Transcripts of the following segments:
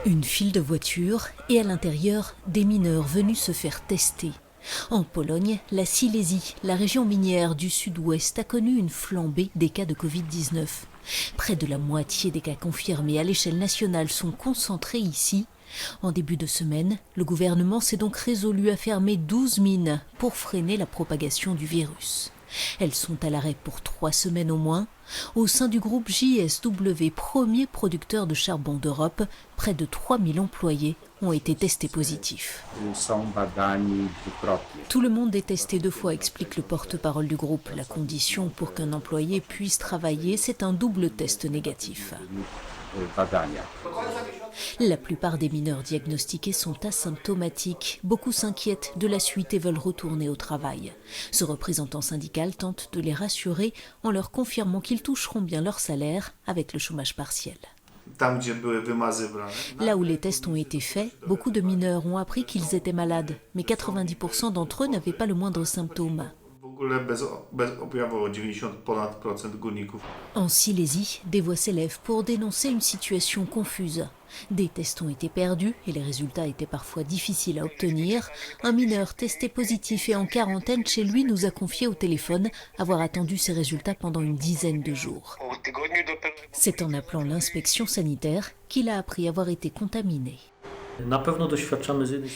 Une file de voitures et à l'intérieur, des mineurs venus se faire tester. En Pologne, la Silésie, la région minière du sud-ouest, a connu une flambée des cas de Covid-19. Près de la moitié des cas confirmés à l'échelle nationale sont concentrés ici. En début de semaine, le gouvernement s'est donc résolu à fermer 12 mines pour freiner la propagation du virus. Elles sont à l'arrêt pour 3 semaines au moins. Au sein du groupe JSW, premier producteur de charbon d'Europe, près de 3000 employés ont été testés positifs. Tout le monde est testé 2 fois, explique le porte-parole du groupe. La condition pour qu'un employé puisse travailler, c'est un double test négatif. La plupart des mineurs diagnostiqués sont asymptomatiques. Beaucoup s'inquiètent de la suite et veulent retourner au travail. Ce représentant syndical tente de les rassurer en leur confirmant qu'ils toucheront bien leur salaire avec le chômage partiel. Là où les tests ont été faits, beaucoup de mineurs ont appris qu'ils étaient malades, mais 90% d'entre eux n'avaient pas le moindre symptôme. En Silésie, des voix s'élèvent pour dénoncer une situation confuse. Des tests ont été perdus et les résultats étaient parfois difficiles à obtenir. Un mineur testé positif et en quarantaine chez lui nous a confié au téléphone avoir attendu ses résultats pendant une dizaine de jours. C'est en appelant l'inspection sanitaire qu'il a appris avoir été contaminé.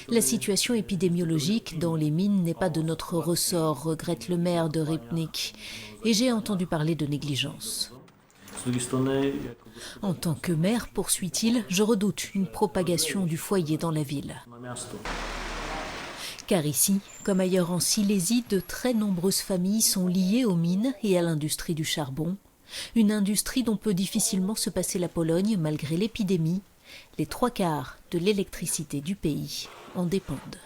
La situation épidémiologique dans les mines n'est pas de notre ressort, regrette le maire de Rybnik. Et j'ai entendu parler de négligence. En tant que maire, poursuit-il, je redoute une propagation du foyer dans la ville. Car ici, comme ailleurs en Silésie, de très nombreuses familles sont liées aux mines et à l'industrie du charbon. Une industrie dont peut difficilement se passer la Pologne malgré l'épidémie. Les 3/4 de l'électricité du pays en dépendent.